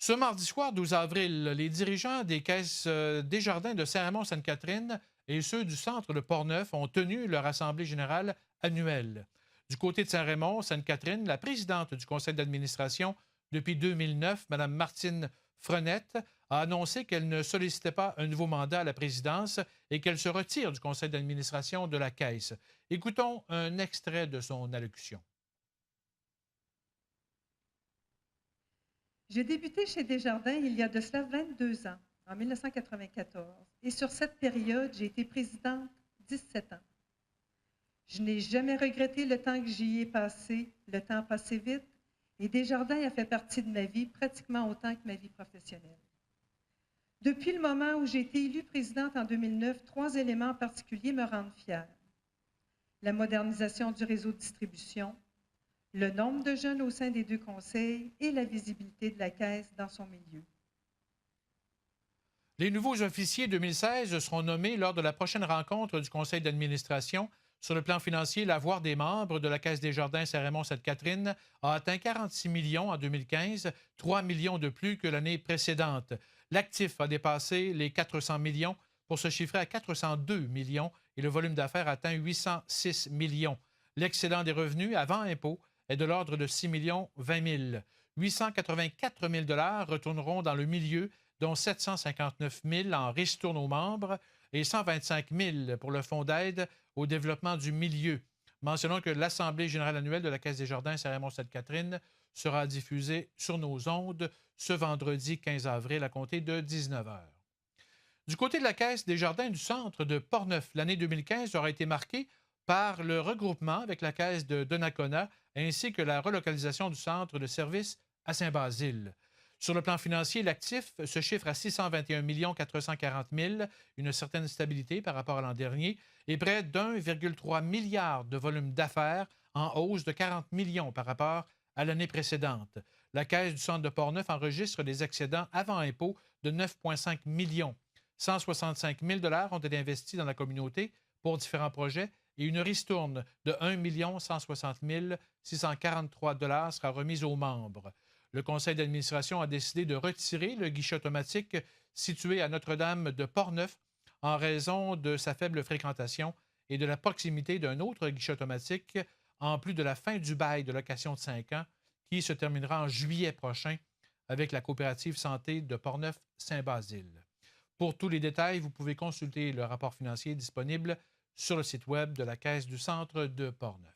Ce mardi soir, 12 avril, les dirigeants des caisses Desjardins de Saint-Raymond-Sainte-Catherine et ceux du centre de Portneuf ont tenu leur assemblée générale annuelle. Du côté de Saint-Raymond-Sainte-Catherine, la présidente du conseil d'administration depuis 2009, Mme Martine Frenette, a annoncé qu'elle ne sollicitait pas un nouveau mandat à la présidence et qu'elle se retire du conseil d'administration de la Caisse. Écoutons un extrait de son allocution. J'ai débuté chez Desjardins il y a de cela 22 ans, en 1994, et sur cette période, j'ai été présidente 17 ans. Je n'ai jamais regretté le temps que j'y ai passé, le temps a passé vite, et Desjardins a fait partie de ma vie pratiquement autant que ma vie professionnelle. Depuis le moment où j'ai été élue présidente en 2009, 3 éléments en particulier me rendent fière. La modernisation du réseau de distribution, le nombre de jeunes au sein des 2 conseils et la visibilité de la Caisse dans son milieu. Les nouveaux officiers 2016 seront nommés lors de la prochaine rencontre du conseil d'administration. Sur le plan financier, l'avoir des membres de la Caisse Desjardins Saint-Raymond-Sainte-Catherine a atteint 46 millions en 2015, 3 millions de plus que l'année précédente. L'actif a dépassé les 400 millions pour se chiffrer à 402 millions et le volume d'affaires atteint 806 millions. L'excédent des revenus avant impôt est de l'ordre de 6 020 000. 884 000 $ retourneront dans le milieu, dont 759 000 en ristournes aux membres et 125 000 pour le fonds d'aide au développement du milieu. Mentionnons que l'Assemblée générale annuelle de la Caisse Desjardins Saint-Raymond-Sainte-Catherine sera diffusée sur nos ondes ce vendredi 15 avril à compter de 19 h. Du côté de la Caisse Desjardins du centre de Portneuf, l'année 2015 aura été marquée par le regroupement avec la Caisse de Donnacona ainsi que la relocalisation du centre de services à Saint-Basile. Sur le plan financier, l'actif se chiffre à 621 440 000, une certaine stabilité par rapport à l'an dernier, et près d'1,3 milliard de volume d'affaires en hausse de 40 millions par rapport à l'année précédente. La Caisse du centre de Portneuf enregistre des excédents avant impôt de 9,5 millions. 165 000 $ ont été investis dans la communauté pour différents projets et une ristourne de 1 160 643 $ sera remise aux membres. Le conseil d'administration a décidé de retirer le guichet automatique situé à Notre-Dame de Portneuf en raison de sa faible fréquentation et de la proximité d'un autre guichet automatique, en plus de la fin du bail de location de 5 ans qui se terminera en juillet prochain avec la coopérative santé de Portneuf-Saint-Basile. Pour tous les détails, vous pouvez consulter le rapport financier disponible sur le site web de la Caisse du centre de Portneuf.